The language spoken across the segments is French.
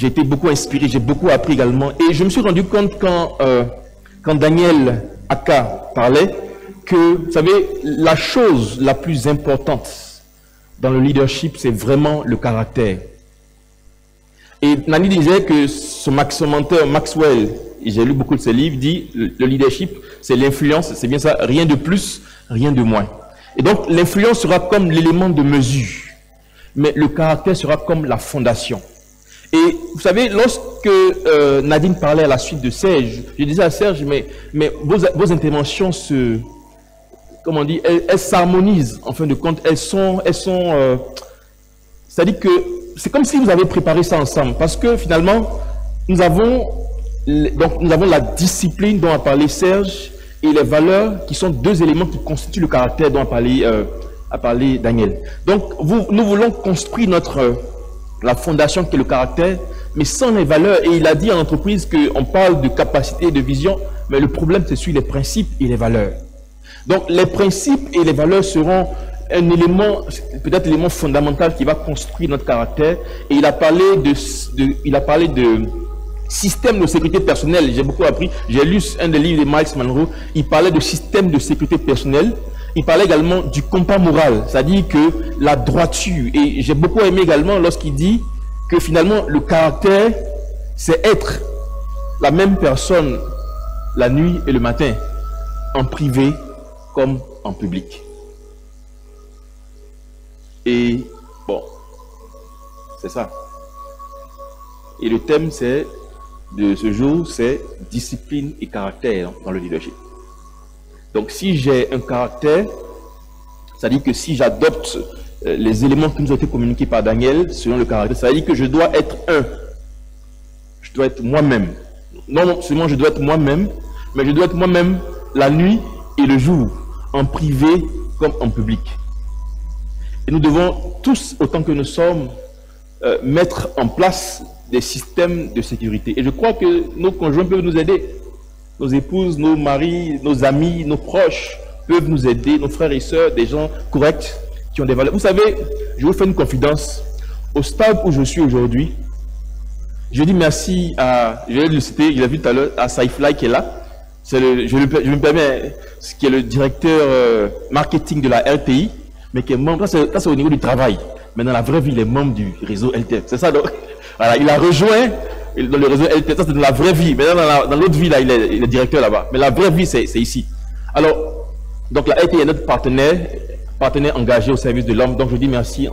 j'ai été beaucoup inspiré, j'ai beaucoup appris également. Et je me suis rendu compte quand Daniel Aka parlait que, vous savez, la chose la plus importante dans le leadership, c'est vraiment le caractère. Et Nani disait que son menteur Maxwell, et j'ai lu beaucoup de ses livres, dit le leadership, c'est l'influence, c'est bien ça, rien de plus, rien de moins. Et donc l'influence sera comme l'élément de mesure, mais le caractère sera comme la fondation. Et vous savez, lorsque Nadine parlait à la suite de Serge, je disais à Serge, mais vos interventions comment on dit, elles s'harmonisent en fin de compte, c'est-à-dire que c'est comme si vous avez préparé ça ensemble, parce que finalement, nous avons la discipline dont a parlé Serge et les valeurs qui sont deux éléments qui constituent le caractère dont a parlé Daniel. Donc, nous voulons construire la fondation qui est le caractère, mais sans les valeurs. Et il a dit en entreprise qu'on parle de capacité et de vision, mais le problème, c'est sur les principes et les valeurs. Donc, les principes et les valeurs seront un élément, peut-être l'élément fondamental qui va construire notre caractère. Et il a parlé de système de sécurité personnelle. J'ai beaucoup appris. J'ai lu un des livres de Miles Monroe. Il parlait de système de sécurité personnelle. Il parlait également du compas moral, c'est-à-dire que la droiture. Et j'ai beaucoup aimé également lorsqu'il dit que finalement le caractère, c'est être la même personne la nuit et le matin, en privé comme en public. Et bon, c'est ça. Et le thème de ce jour, c'est discipline et caractère dans le leadership. Donc si j'ai un caractère, c'est-à-dire que si j'adopte les éléments qui nous ont été communiqués par Daniel selon le caractère, c'est-à-dire que je dois être je dois être moi-même. Non seulement je dois être moi-même, mais je dois être moi-même la nuit et le jour, en privé comme en public. Et nous devons tous, autant que nous sommes, mettre en place des systèmes de sécurité. Et je crois que nos conjoints peuvent nous aider. Nos épouses, nos maris, nos amis, nos proches peuvent nous aider, nos frères et sœurs, des gens corrects qui ont des valeurs. Vous savez, je vous fais une confidence. Au stade où je suis aujourd'hui, je dis merci à, je vais le citer, je l'ai vu tout à l'heure, à Saifly qui est là. Je me permets, qui est le directeur marketing de la RTI, mais qui est membre, ça c'est au niveau du travail. Mais dans la vraie vie, il est membre du réseau LTF. C'est ça, donc. Voilà, il a rejoint dans le réseau LTF, ça c'est dans la vraie vie. Mais dans l'autre vie, là, il est directeur là-bas. Mais la vraie vie, c'est ici. Alors, donc la RTI est notre partenaire engagé au service de l'homme. Donc je dis merci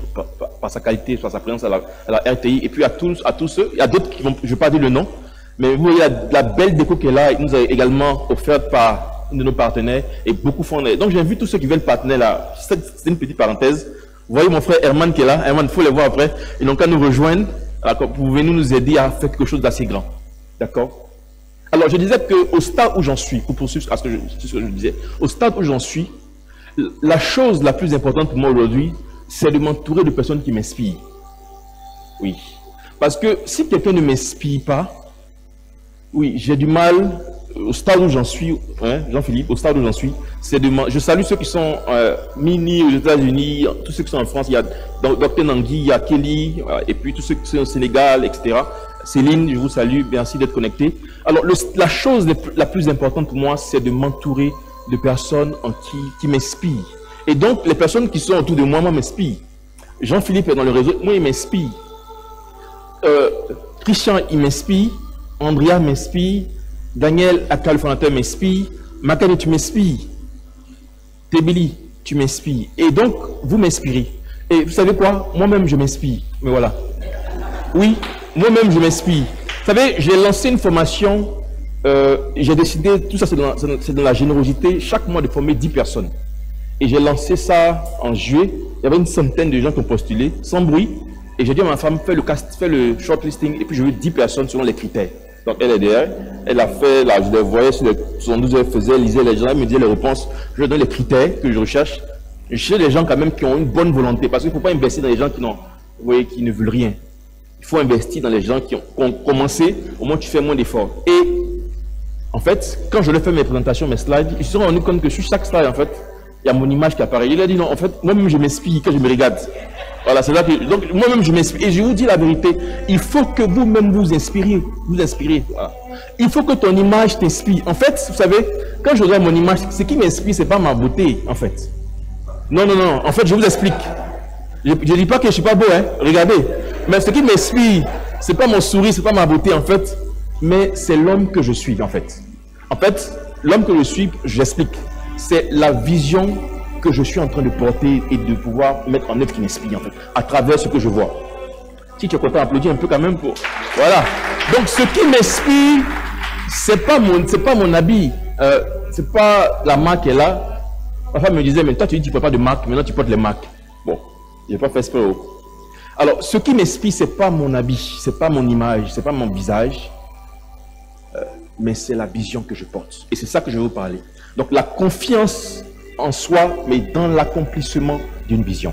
par sa qualité, par sa présence à la RTI. Et puis à tous ceux, il y a d'autres qui vont, je ne vais pas dire le nom, mais vous voyez la belle déco qui est là, il nous a également offerte par un de nos partenaires et beaucoup font. Donc j'invite tous ceux qui veulent partenaire là. C'est une petite parenthèse. Vous voyez mon frère Herman qui est là. Herman, il faut les voir après. Et donc à nous rejoindre, vous pouvez nous aider à faire quelque chose d'assez grand. D'accord? Alors je disais qu'au stade où j'en suis, pour poursuivre ce que je disais, au stade où j'en suis, la chose la plus importante pour moi aujourd'hui, c'est de m'entourer de personnes qui m'inspirent. Oui. Parce que si quelqu'un ne m'inspire pas, oui, j'ai du mal, au stade où j'en suis, hein, Jean-Philippe, au stade où j'en suis, c'est je salue ceux qui sont mini aux États-Unis, tous ceux qui sont en France, il y a Dr Nangui, il y a Kelly, et puis tous ceux qui sont au Sénégal, etc. Céline, je vous salue, merci d'être connecté. Alors, la chose la plus importante pour moi, c'est de m'entourer de personnes qui m'inspirent. Et donc, les personnes qui sont autour de moi m'inspirent. Jean-Philippe est dans le réseau, moi, il m'inspire. Christian, il m'inspire. Andrea m'inspire. Daniel, Aka, le fondateur, m'inspire. Makane, tu m'inspires. Tebili, tu m'inspires. Et donc, vous m'inspirez. Et vous savez quoi? Moi-même, je m'inspire. Mais voilà. Oui, moi-même, je m'inspire. Vous savez, j'ai lancé une formation. J'ai décidé, tout ça, c'est dans la générosité, chaque mois de former 10 personnes. Et j'ai lancé ça en juillet. Il y avait une centaine de gens qui ont postulé, sans bruit. Et j'ai dit à ma femme, fais le shortlisting, et puis je veux 10 personnes selon les critères. Donc elle est derrière, elle a fait, là, je les voyais sur son 12 heures, elle lisait les gens, elle me disait les réponses, je lui donne les critères que je recherche. Je cherche des gens quand même qui ont une bonne volonté, parce qu'il ne faut pas investir dans les gens qui ne veulent rien. Il faut investir dans les gens qui ont commencé, au moins tu fais moins d'efforts. Et en fait, quand je leur fais mes présentations, mes slides, ils se sont rendus compte que sur chaque slide, en fait, il y a mon image qui apparaît. Il a dit non, en fait, moi-même je m'inspire quand je me regarde. Voilà, c'est là que... Donc, moi-même, je m'inspire. Et je vous dis la vérité, il faut que vous-même vous inspirez. Vous inspirez. Voilà. Il faut que ton image t'inspire. En fait, vous savez, quand je regarde mon image, ce qui m'inspire, ce n'est pas ma beauté, en fait. Non, non, non. En fait, je vous explique. Je ne dis pas que je ne suis pas beau, hein. Regardez. Mais ce qui m'inspire, ce n'est pas mon sourire, ce n'est pas ma beauté, en fait. Mais c'est l'homme que je suis, en fait. En fait, l'homme que je suis, j'explique. C'est la vision que je suis en train de porter et de pouvoir mettre en œuvre qui m'inspire en fait, à travers ce que je vois. Si tu es content, applaudis un peu quand même pour... Voilà. Donc ce qui m'inspire, c'est pas mon habit, c'est pas la marque qui est là. Ma femme me disait, mais toi tu dis tu ne portes pas de marque, maintenant tu portes les marques. Bon, je n'ai pas fait exprès. Alors ce qui m'inspire, c'est pas mon habit, c'est pas mon image, c'est pas mon visage, mais c'est la vision que je porte. Et c'est ça que je veux vous parler. Donc la confiance en soi, mais dans l'accomplissement d'une vision.